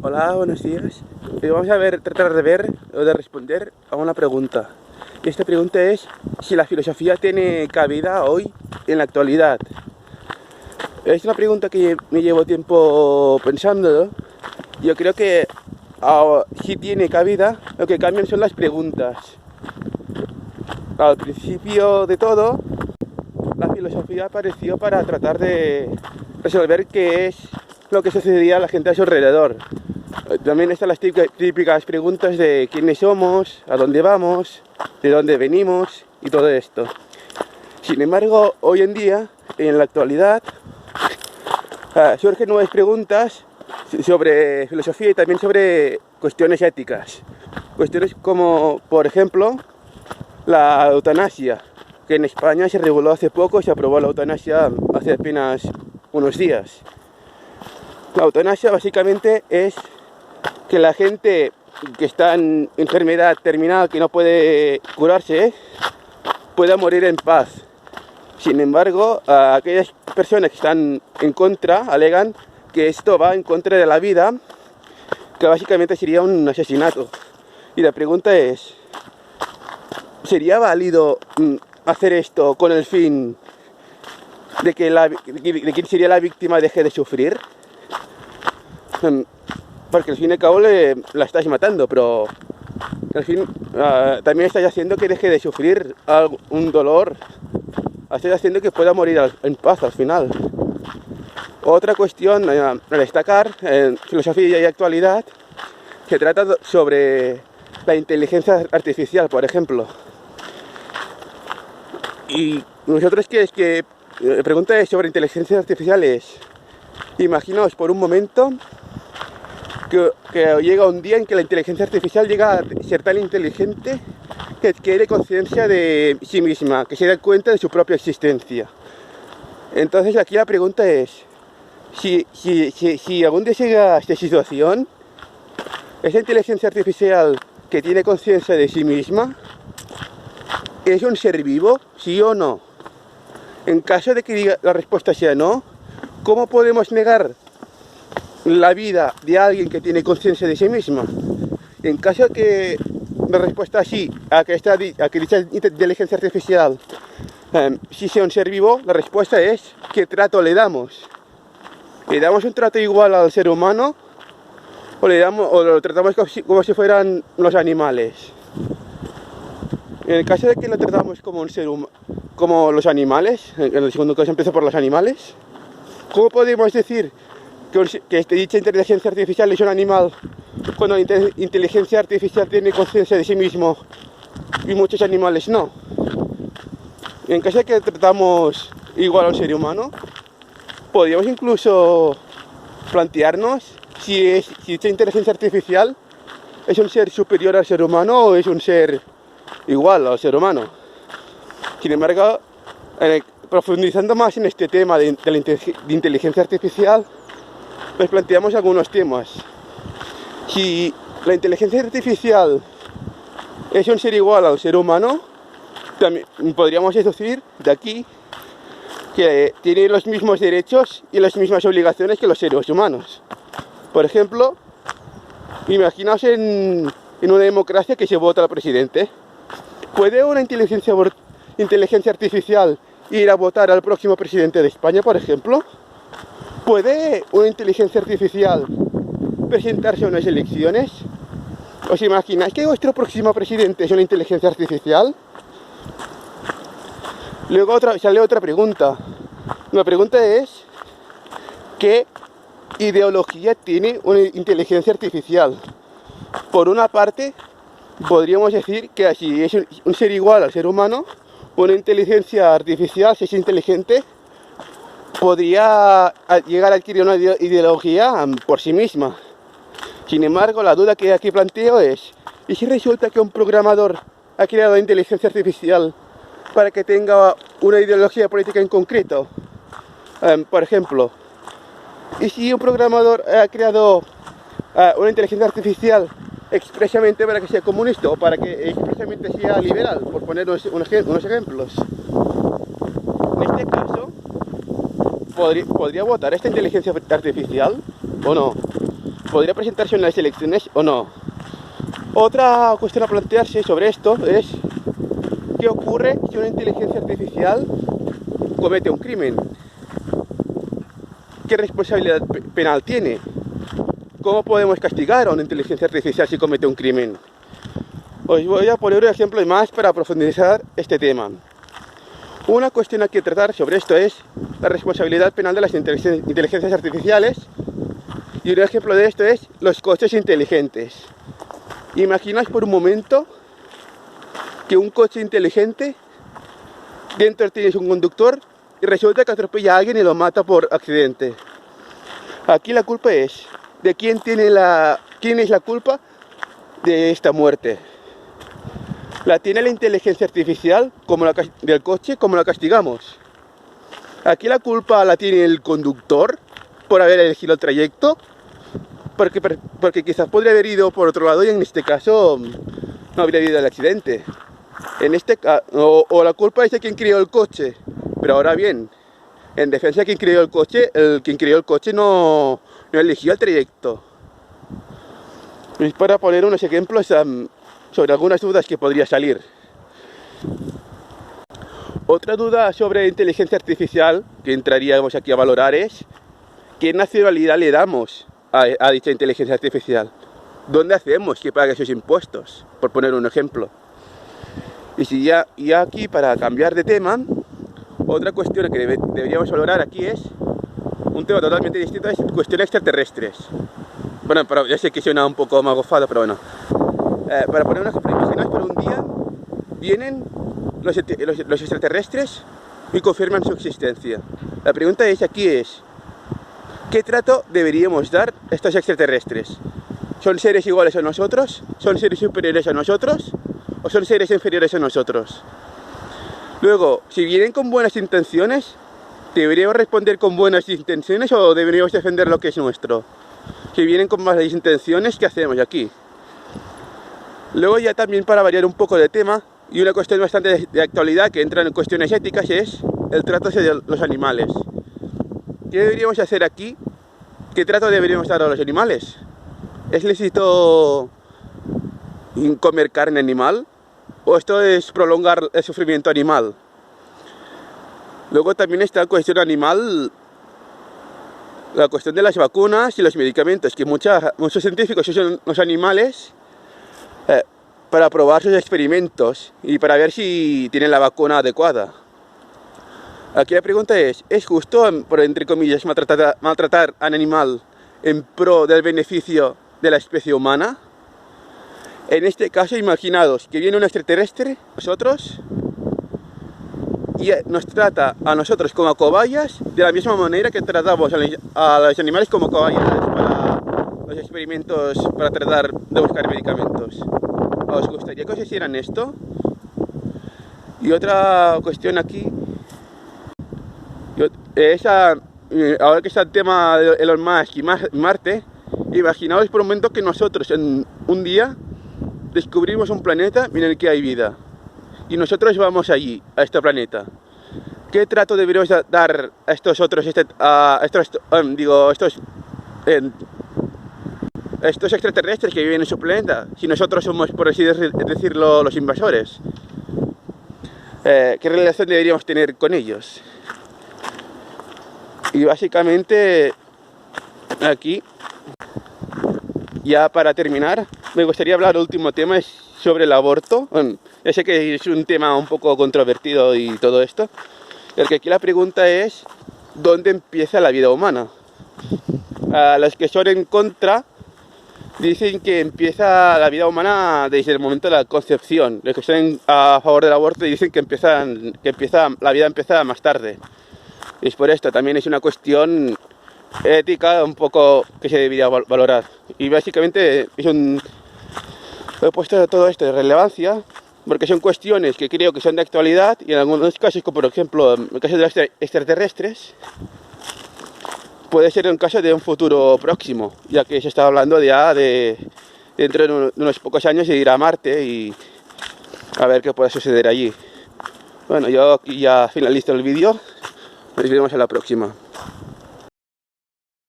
Hola, buenos días. Vamos a tratar de ver o de responder a una pregunta. Y esta pregunta es si la filosofía tiene cabida hoy en la actualidad. Es una pregunta que me llevo tiempo pensando. Yo creo que sí tiene cabida, lo que cambian son las preguntas. Al principio de todo, la filosofía apareció para tratar de resolver qué es lo que sucedía a la gente a su alrededor. También están las típicas preguntas de quiénes somos, a dónde vamos, de dónde venimos y todo esto. Sin embargo, hoy en día, en la actualidad, surgen nuevas preguntas sobre filosofía y también sobre cuestiones éticas. Cuestiones como, por ejemplo, la eutanasia, que en España se reguló hace poco, se aprobó la eutanasia hace apenas unos días. La eutanasia básicamente es que la gente que está en enfermedad terminal, que no puede curarse, pueda morir en paz. Sin embargo, aquellas personas que están en contra alegan que esto va en contra de la vida, que básicamente sería un asesinato. Y la pregunta es, ¿sería válido hacer esto con el fin de que quien sería la víctima deje de sufrir? Porque al fin y al cabo la estás matando, pero al fin también estás haciendo que deje de sufrir un dolor. Estás haciendo que pueda morir en paz al final. Otra cuestión a destacar en filosofía y actualidad se trata sobre la inteligencia artificial, por ejemplo. Y nosotros la pregunta es sobre inteligencia artificial es, imaginaos por un momento que llega un día en que la inteligencia artificial llega a ser tan inteligente que adquiere conciencia de sí misma, que se da cuenta de su propia existencia. Entonces aquí la pregunta es, si algún día llega a esta situación, esa inteligencia artificial que tiene conciencia de sí misma, ¿es un ser vivo? ¿Sí o no? En caso de que la respuesta sea no, ¿cómo podemos negar la vida de alguien que tiene conciencia de sí misma? En caso de que la respuesta sí, a que dicha inteligencia artificial sí sea un ser vivo, la respuesta es ¿qué trato le damos? ¿Le damos un trato igual al ser humano o lo tratamos como si fueran los animales? En el caso de que lo tratamos como un ser humano, como los animales, en el segundo caso empiezo por los animales, ¿cómo podemos decir que dicha inteligencia artificial es un animal cuando la inteligencia artificial tiene conciencia de sí mismo y muchos animales no? En caso de que tratamos igual a un ser humano, podríamos incluso plantearnos si dicha inteligencia artificial es un ser superior al ser humano o es un ser igual al ser humano. Sin embargo, profundizando más en este tema de inteligencia artificial, nos planteamos algunos temas. Si la inteligencia artificial es un ser igual al ser humano, también podríamos deducir de aquí que tiene los mismos derechos y las mismas obligaciones que los seres humanos. Por ejemplo, imaginaos en una democracia que se vota al presidente. ¿Puede una inteligencia artificial ir a votar al próximo presidente de España, por ejemplo? ¿Puede una inteligencia artificial presentarse a unas elecciones? ¿Os imagináis que vuestro próximo presidente es una inteligencia artificial? Luego sale otra pregunta. La pregunta es, ¿qué ideología tiene una inteligencia artificial? Por una parte, podríamos decir que si es un ser igual al ser humano, una inteligencia artificial, si es inteligente, podría llegar a adquirir una ideología por sí misma. Sin embargo, la duda que aquí planteo es, ¿y si resulta que un programador ha creado inteligencia artificial para que tenga una ideología política en concreto? Por ejemplo, ¿y si un programador ha creado una inteligencia artificial expresamente para que sea comunista o para que expresamente sea liberal, por poner unos ejemplos? En este caso, ¿podría votar esta inteligencia artificial o no? ¿podría presentarse en las elecciones o no? Otra cuestión a plantearse sobre esto es ¿qué ocurre si una inteligencia artificial comete un crimen? ¿Qué responsabilidad penal tiene? ¿Cómo podemos castigar a una inteligencia artificial si comete un crimen? Os voy a poner un ejemplo más para profundizar este tema. Una cuestión a que tratar sobre esto es la responsabilidad penal de las inteligencias artificiales, y un ejemplo de esto es los coches inteligentes. Imagináis por un momento que un coche inteligente, dentro tienes un conductor y resulta que atropella a alguien y lo mata por accidente. Aquí la culpa es de quién es la culpa de esta muerte. ¿La tiene la inteligencia artificial del coche? ¿Cómo la castigamos? Aquí la culpa la tiene el conductor por haber elegido el trayecto, porque quizás podría haber ido por otro lado y en este caso no habría habido el accidente. O la culpa es de quien creó el coche. Pero ahora bien, en defensa de quien creó el coche no eligió el trayecto. Y para poner unos ejemplos sobre algunas dudas que podría salir. Otra duda sobre inteligencia artificial que entraríamos aquí a valorar es ¿qué nacionalidad le damos a dicha inteligencia artificial? ¿Dónde hacemos que pague sus impuestos? Por poner un ejemplo. Y aquí, para cambiar de tema, otra cuestión que deberíamos valorar aquí es un tema totalmente distinto, es cuestiones extraterrestres. Bueno, pero ya sé que suena un poco magofado, pero bueno. Para poner un ejemplo, imaginaos por un día vienen los extraterrestres y confirman su existencia. La pregunta aquí es ¿qué trato deberíamos dar a estos extraterrestres? ¿Son seres iguales a nosotros? ¿Son seres superiores a nosotros? ¿O son seres inferiores a nosotros? Luego, si vienen con buenas intenciones, ¿deberíamos responder con buenas intenciones o deberíamos defender lo que es nuestro? Si vienen con malas intenciones, ¿qué hacemos aquí? Luego, ya también para variar un poco de tema, y una cuestión bastante de actualidad que entra en cuestiones éticas es el trato hacia los animales. ¿Qué deberíamos hacer aquí? ¿Qué trato deberíamos dar a los animales? ¿Es lícito comer carne animal? ¿O esto es prolongar el sufrimiento animal? Luego también está la cuestión animal, la cuestión de las vacunas y los medicamentos, que muchos científicos usan los animales para probar sus experimentos y para ver si tienen la vacuna adecuada. Aquí la pregunta ¿es justo, por entre comillas, maltratar a un animal en pro del beneficio de la especie humana? En este caso, imaginaos que viene un extraterrestre, nosotros, y nos trata a nosotros como a cobayas de la misma manera que tratamos a los animales como cobayas para los experimentos, para tratar de buscar medicamentos. ¿Os gustaría que os hicieran esto? Y otra cuestión aquí ahora que está el tema de Elon Musk y Marte, imaginaos por un momento que nosotros en un día descubrimos un planeta en el que hay vida y nosotros vamos allí, a este planeta. ¿Qué trato deberíamos dar a estos extraterrestres que viven en su planeta si nosotros somos, por así decirlo, los invasores? ¿Qué relación deberíamos tener con ellos? Y básicamente aquí, ya para terminar, me gustaría hablar del último tema, es sobre el aborto. Bueno, ya sé que es un tema un poco controvertido y todo esto, porque aquí la pregunta es ¿dónde empieza la vida humana? Los que son en contra dicen que empieza la vida humana desde el momento de la concepción. Los que están a favor del aborto dicen que la vida empieza más tarde. Y es por esto, también es una cuestión ética un poco que se debería valorar. Y básicamente he puesto todo esto de relevancia porque son cuestiones que creo que son de actualidad y en algunos casos, como por ejemplo en el caso de los extraterrestres, puede ser un caso de un futuro próximo, ya que se está hablando ya de dentro de unos pocos años de ir a Marte y a ver qué puede suceder allí. Bueno, yo aquí ya finalizo el vídeo. Nos vemos en la próxima.